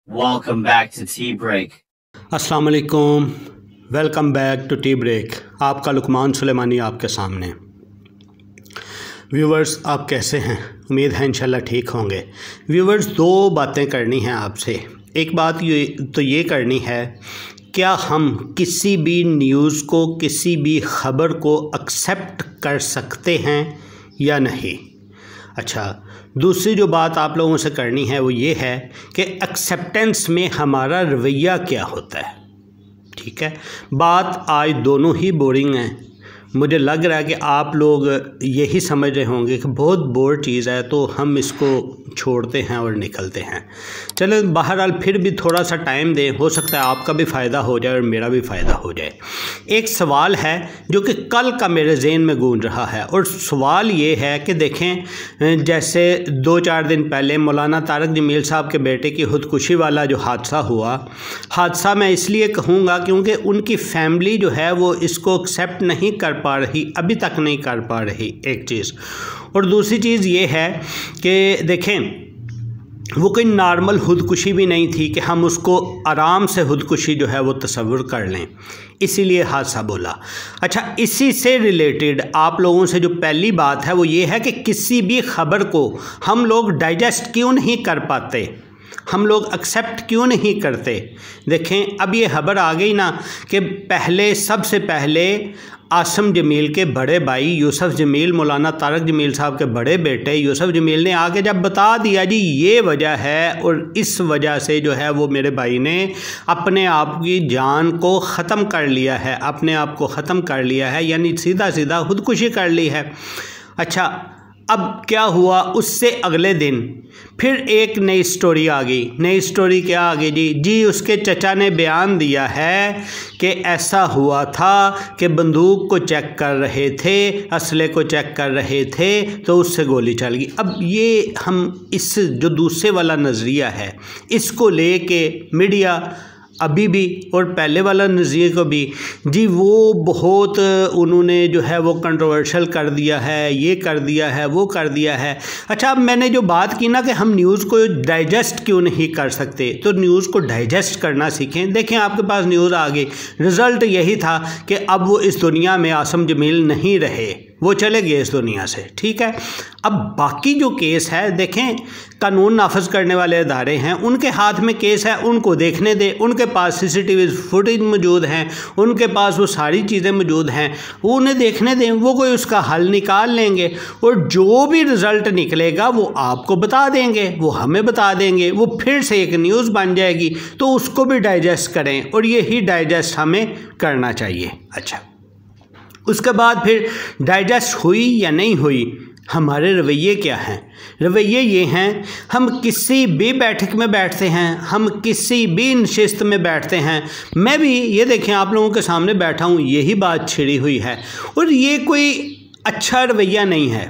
Welcome back to Tea Break. अस्सलाम वालेकुम, welcome back to tea break. आपका लुकमान सुलेमानी आपके सामने। व्यूवर्स, आप कैसे हैं? उम्मीद है इंशाल्लाह ठीक होंगे। व्यूवर्स, दो बातें करनी हैं आपसे। एक बात ये करनी है, क्या हम किसी भी न्यूज़ को, किसी भी ख़बर को एक्सेप्ट कर सकते हैं या नहीं? अच्छा, दूसरी जो बात आप लोगों से करनी है वो ये है कि एक्सेप्टेंस में हमारा रवैया क्या होता है। ठीक है, बात आज दोनों ही बोरिंग हैं। मुझे लग रहा है कि आप लोग यही समझ रहे होंगे कि बहुत बोर चीज़ है तो हम इसको छोड़ते हैं और निकलते हैं। चलो, बहरहाल फिर भी थोड़ा सा टाइम दें, हो सकता है आपका भी फ़ायदा हो जाए और मेरा भी फ़ायदा हो जाए। एक सवाल है जो कि कल का मेरे ज़हन में गूंज रहा है, और सवाल ये है कि देखें, जैसे 2-4 दिन पहले मौलाना तारक जमील साहब के बेटे की खुदकुशी वाला जो हादसा मैं इसलिए कहूँगा क्योंकि उनकी फैमिली जो है वो इसको एक्सेप्ट नहीं कर पा रही, अभी तक नहीं कर पा रही, एक चीज़। और दूसरी चीज़ ये है कि देखें, वो कोई नॉर्मल खुदकुशी भी नहीं थी कि हम उसको आराम से खुदकुशी जो है वो तसव्वुर कर लें, इसीलिए हादसा बोला। अच्छा, इसी से रिलेटेड आप लोगों से जो पहली बात है वो ये है कि किसी भी ख़बर को हम लोग डाइजेस्ट क्यों नहीं कर पाते, हम लोग एक्सेप्ट क्यों नहीं करते। देखें, अब ये खबर आ गई ना कि सबसे पहले आसिम जमील के बड़े भाई यूसुफ जमील, मौलाना तारक जमील साहब के बड़े बेटे यूसुफ जमील ने आके जब बता दिया जी ये वजह है और इस वजह से जो है वो मेरे भाई ने अपने आप की जान को ख़त्म कर लिया है, अपने आप को ख़त्म कर लिया है, यानी सीधा सीधा खुदकुशी कर ली है। अच्छा, अब क्या हुआ, उससे अगले दिन फिर एक नई स्टोरी आ गई। नई स्टोरी क्या आ गई जी? उसके चचा ने बयान दिया है कि ऐसा हुआ था कि बंदूक को चेक कर रहे थे, असले को चेक कर रहे थे तो उससे गोली चल गई। अब ये हम इस जो दूसरे वाला नज़रिया है इसको लेके मीडिया अभी भी, और पहले वाला नज़रिए को भी जी वो बहुत उन्होंने जो है वो कंट्रोवर्शियल कर दिया है, ये कर दिया है, वो कर दिया है। अच्छा, अब मैंने जो बात की ना कि हम न्यूज़ को डाइजेस्ट क्यों नहीं कर सकते, तो न्यूज़ को डाइजेस्ट करना सीखें। देखें, आपके पास न्यूज़ आ गई, रिज़ल्ट यही था कि अब वो इस दुनिया में आसिम जमील नहीं रहे, वो चले गए इस दुनिया से। ठीक है, अब बाकी जो केस है, देखें, कानून नाफज करने वाले इदारे हैं, उनके हाथ में केस है, उनको देखने दें। उनके पास सीसीटीवी फुटेज मौजूद हैं, उनके पास वो सारी चीज़ें मौजूद हैं, वो उन्हें देखने दें, वो कोई उसका हल निकाल लेंगे और जो भी रिज़ल्ट निकलेगा वो आपको बता देंगे, वो हमें बता देंगे, वो फिर से एक न्यूज़ बन जाएगी, तो उसको भी डाइजेस्ट करें और यही डाइजेस्ट हमें करना चाहिए। अच्छा, उसके बाद फिर डाइजेस्ट हुई या नहीं हुई, हमारे रवैये क्या हैं? रवैये ये हैं, हम किसी भी बैठक में बैठते हैं, हम किसी भी नशिस्त में बैठते हैं, मैं भी ये देखें आप लोगों के सामने बैठा हूँ, यही बात छिड़ी हुई है और ये कोई अच्छा रवैया नहीं है।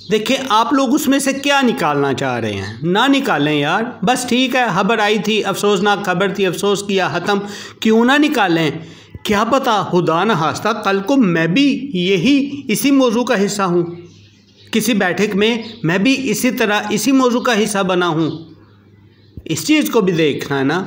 देखिए, आप लोग उसमें से क्या निकालना चाह रहे हैं, ना निकालें यार, बस ठीक है, खबर आई थी, अफसोसनाक खबर थी, अफसोस किया, ख़त्म, क्यों ना निकालें। क्या पता खुदा न खास्ता कल को मैं भी इसी मौजू का हिस्सा हूँ, किसी बैठक में मैं भी इसी तरह इसी मौजू का हिस्सा बना हूँ, इस चीज़ को भी देखना है ना।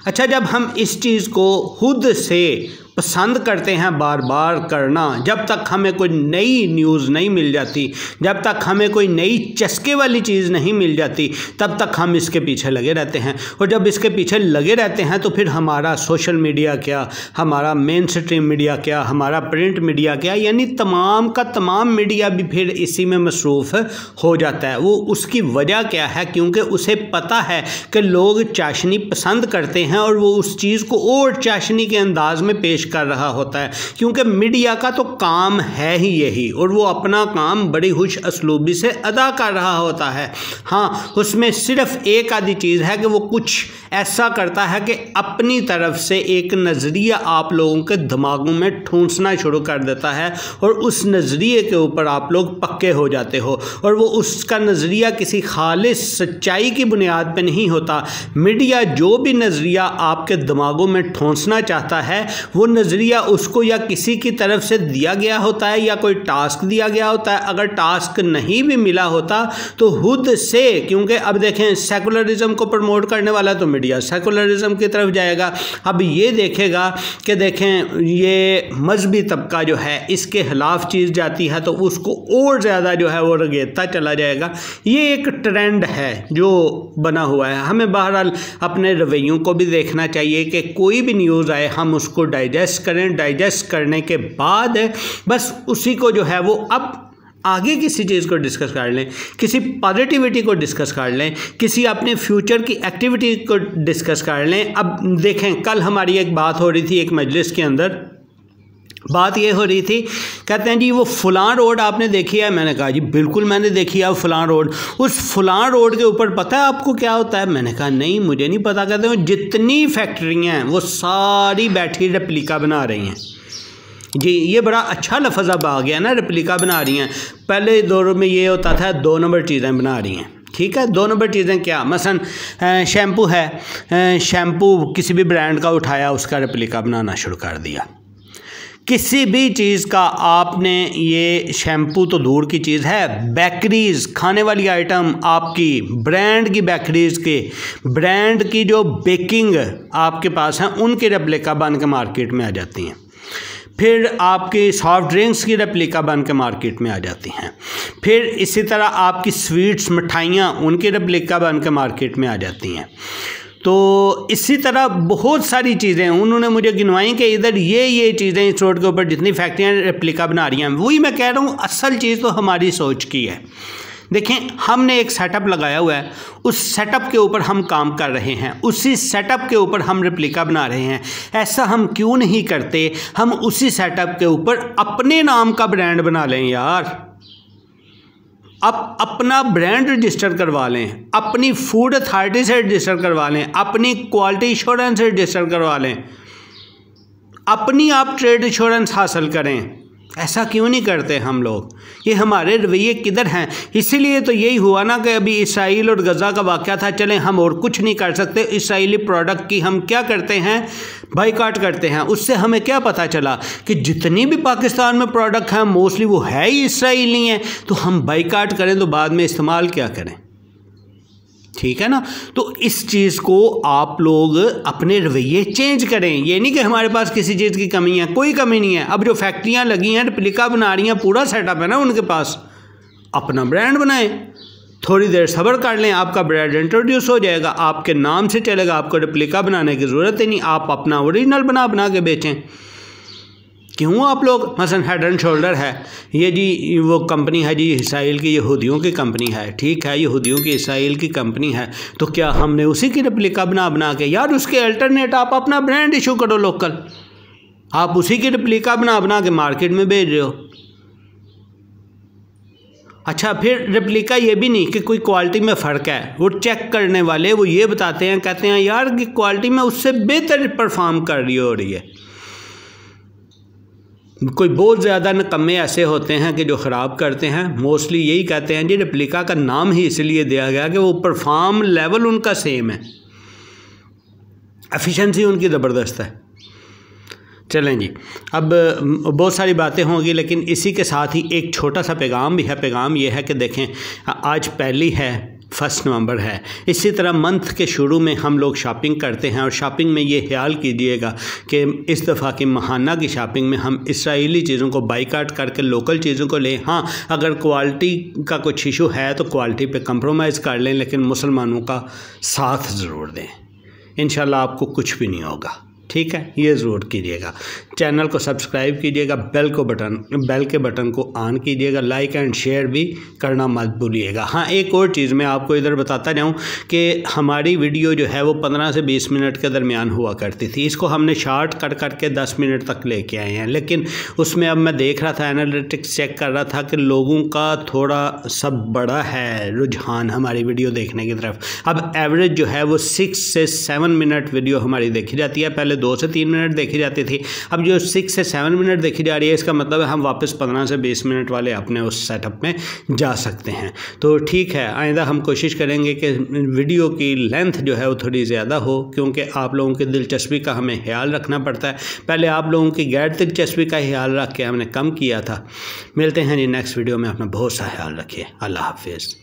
अच्छा, जब हम इस चीज़ को खुद से पसंद करते हैं बार बार करना, जब तक हमें कोई नई न्यूज़ नहीं मिल जाती, जब तक हमें कोई नई चस्के वाली चीज़ नहीं मिल जाती, तब तक हम इसके पीछे लगे रहते हैं। और जब इसके पीछे लगे रहते हैं तो फिर हमारा सोशल मीडिया क्या, हमारा मेन स्ट्रीम मीडिया क्या, हमारा प्रिंट मीडिया क्या, यानी तमाम का तमाम मीडिया भी फिर इसी में मसरूफ़ हो जाता है। वो उसकी वजह क्या है? क्योंकि उसे पता है कि लोग चाशनी पसंद करते हैं और वो उस चीज़ को और चाशनी के अंदाज में पेश कर रहा होता है, क्योंकि मीडिया का तो काम है ही यही, और वो अपना काम बड़ी खुश असलूबी से अदा कर रहा होता है। हाँ, उसमें सिर्फ एक आधी चीज़ है कि वो कुछ ऐसा करता है कि अपनी तरफ से एक नज़रिया आप लोगों के दिमागों में ठूंसना शुरू कर देता है और उस नज़रिए के ऊपर आप लोग पक्के हो जाते हो, और वो उसका नज़रिया किसी खालिस सच्चाई की बुनियाद पे नहीं होता। मीडिया जो भी नज़रिया आपके दिमागों में ठूंसना चाहता है वो नज़रिया उसको या किसी की तरफ से दिया गया होता है या कोई टास्क दिया गया होता है। अगर टास्क नहीं भी मिला होता तो खुद से, क्योंकि अब देखें सेकुलरिज्म को प्रमोट करने वाला तो मीडिया सेकुलरिज्म की तरफ जाएगा। अब ये देखेगा कि देखें ये मजहबी तबका जो है इसके खिलाफ चीज़ जाती है तो उसको और ज़्यादा जो है वो रगेता चला जाएगा। ये एक ट्रेंड है जो बना हुआ है। हमें बहरहाल अपने रवैयों को भी देखना चाहिए कि कोई भी न्यूज़ आए हम उसको डाइजेस्ट करें, डाइजेस्ट करने के बाद बस उसी को जो है वो अब आगे किसी चीज़ को डिस्कस कर लें, किसी पॉजिटिविटी को डिस्कस कर लें, किसी अपने फ्यूचर की एक्टिविटी को डिस्कस कर लें। अब देखें कल हमारी एक बात हो रही थी एक मजलिस के अंदर, बात ये हो रही थी, कहते हैं जी वो फ़लाँ रोड आपने देखी है। मैंने कहा जी बिल्कुल मैंने देखी है फ़लाँ रोड। उस फ़लाँ रोड के ऊपर पता है आपको क्या होता है? मैंने कहा नहीं मुझे नहीं पता। कहते हैं जितनी फैक्ट्रियाँ हैं वो सारी बैटरी रेप्लिका बना रही हैं जी। ये बड़ा अच्छा लफ्ज़ अब आ गया ना, रेप्लिका बना रही हैं। पहले दौर में ये होता था 2 नंबर चीज़ें बना रही हैं, ठीक है। 2 नंबर चीज़ें क्या, मसलन शैम्पू है, शैम्पू किसी भी ब्रांड का उठाया उसका रेप्लिका बनाना शुरू कर दिया। किसी भी चीज़ का आपने, ये शैम्पू तो दूर की चीज़ है, बेकरीज़ खाने वाली आइटम आपकी ब्रांड की, बेकरीज़ के ब्रांड की जो बेकिंग आपके पास हैं उनकी रेप्लिका बन के मार्केट में आ जाती हैं। फिर आपकी सॉफ्ट ड्रिंक्स की रेप्लिका बन के मार्केट में आ जाती हैं। फिर इसी तरह आपकी स्वीट्स मिठाइयाँ उनकी रेप्लिका बन के मार्केट में आ जाती हैं। तो इसी तरह बहुत सारी चीज़ें उन्होंने मुझे गिनवाई कि इधर ये चीज़ें इस रोड के ऊपर जितनी फैक्ट्रियाँ रेप्लिका बना रही हैं। वही मैं कह रहा हूँ असल चीज़ तो हमारी सोच की है। देखें हमने एक सेटअप लगाया हुआ है, उस सेटअप के ऊपर हम काम कर रहे हैं, उसी सेटअप के ऊपर हम रेप्लिका बना रहे हैं। ऐसा हम क्यों नहीं करते, हम उसी सेटअप के ऊपर अपने नाम का ब्रांड बना लें यार। अब अपना ब्रांड रजिस्टर करवा लें, अपनी फूड अथॉरिटी से रजिस्टर करवा लें, अपनी क्वालिटी इंश्योरेंस से रजिस्टर करवा लें, अपनी आप ट्रेड इंश्योरेंस हासिल करें। ऐसा क्यों नहीं करते हम लोग? ये हमारे रवैये किधर हैं? इसीलिए तो यही हुआ ना कि अभी इसराइल और गज़ा का वाक़या था। चलें हम और कुछ नहीं कर सकते, इसराइली प्रोडक्ट की हम क्या करते हैं, बाइकाट करते हैं। उससे हमें क्या पता चला कि जितनी भी पाकिस्तान में प्रोडक्ट हैं मोस्टली वो है ही इसराइली हैं। तो हम बाइकाट करें तो बाद में इस्तेमाल क्या करें? ठीक है ना। तो इस चीज़ को आप लोग अपने रवैये चेंज करें। ये नहीं कि हमारे पास किसी चीज़ की कमी है, कोई कमी नहीं है। अब जो फैक्ट्रियाँ लगी हैं रेप्लिका बना रही हैं, पूरा सेटअप है ना उनके पास, अपना ब्रांड बनाएं। थोड़ी देर सब्र कर लें, आपका ब्रांड इंट्रोड्यूस हो जाएगा, आपके नाम से चलेगा, आपको रेप्लिका बनाने की ज़रूरत ही नहीं। आप अपना ओरिजिनल बना के बेचें। क्यों आप लोग, मसलन हेड एंड शोल्डर है, ये जी वो कंपनी है जी इसराइल की, यहूदियों की कंपनी है, ठीक है, यहूदियों की इसराइल की कंपनी है, तो क्या हमने उसी की रेप्लिका बना के, यार उसके अल्टरनेट आप अपना ब्रांड इशू करो लोकल, आप उसी की रेप्लिका बना के मार्केट में भेज रहे हो। अच्छा फिर रेप्लिका ये भी नहीं कि कोई क्वालिटी में फ़र्क है, वो चेक करने वाले वो ये बताते हैं, कहते हैं यार कि क्वालिटी में उससे बेहतर परफॉर्म कर रही हो रही है। कोई बहुत ज़्यादा निकम्मे ऐसे होते हैं कि जो ख़राब करते हैं, मोस्टली यही कहते हैं जी रेप्लिका का नाम ही इसलिए दिया गया कि वो परफॉर्म लेवल उनका सेम है, एफिशिएंसी उनकी ज़बरदस्त है। चलें जी, अब बहुत सारी बातें होंगी लेकिन इसी के साथ ही एक छोटा सा पैगाम भी है। पैगाम ये है कि देखें आज पहली है 1 नवंबर है, इसी तरह मंथ के शुरू में हम लोग शॉपिंग करते हैं और शॉपिंग में ये ख्याल कीजिएगा कि इस दफ़ा की महाना की शॉपिंग में हम इसराइली चीज़ों को बाइकाट करके लोकल चीज़ों को लें। हाँ अगर क्वालिटी का कुछ इशू है तो क्वालिटी पे कंप्रोमाइज़ कर लें, लेकिन मुसलमानों का साथ ज़रूर दें, इंशाल्लाह आपको कुछ भी नहीं होगा। ठीक है, ये ज़रूर कीजिएगा। चैनल को सब्सक्राइब कीजिएगा, बेल के बटन को ऑन कीजिएगा, लाइक एंड शेयर भी करना मत भूलिएगा। हाँ एक और चीज़ मैं आपको इधर बताता जाऊँ कि हमारी वीडियो जो है वो 15 से 20 मिनट के दरमियान हुआ करती थी, इसको हमने शार्ट करके 10 मिनट तक लेके आए हैं। लेकिन उसमें अब मैं देख रहा था, एनालिटिक्स चेक कर रहा था कि लोगों का थोड़ा सब बड़ा है रुझान हमारी वीडियो देखने की तरफ। अब एवरेज जो है वो 6 से 7 मिनट वीडियो हमारी देखी जाती है। पहले 2 से 3 मिनट देखी जाती थी, अब जो 6 से 7 मिनट देखी जा रही है, इसका मतलब है हम वापस 15 से 20 मिनट वाले अपने उस सेटअप में जा सकते हैं। तो ठीक है, आइंदा हम कोशिश करेंगे कि वीडियो की लेंथ जो है वो थोड़ी ज़्यादा हो, क्योंकि आप लोगों की दिलचस्पी का हमें ख्याल रखना पड़ता है। पहले आप लोगों की गैर दिलचस्पी का ख्याल रख के हमने कम किया था। मिलते हैं जी नेक्स्ट वीडियो में, अपना बहुत सा ख्याल रखिए। अल्लाह हाफिज़।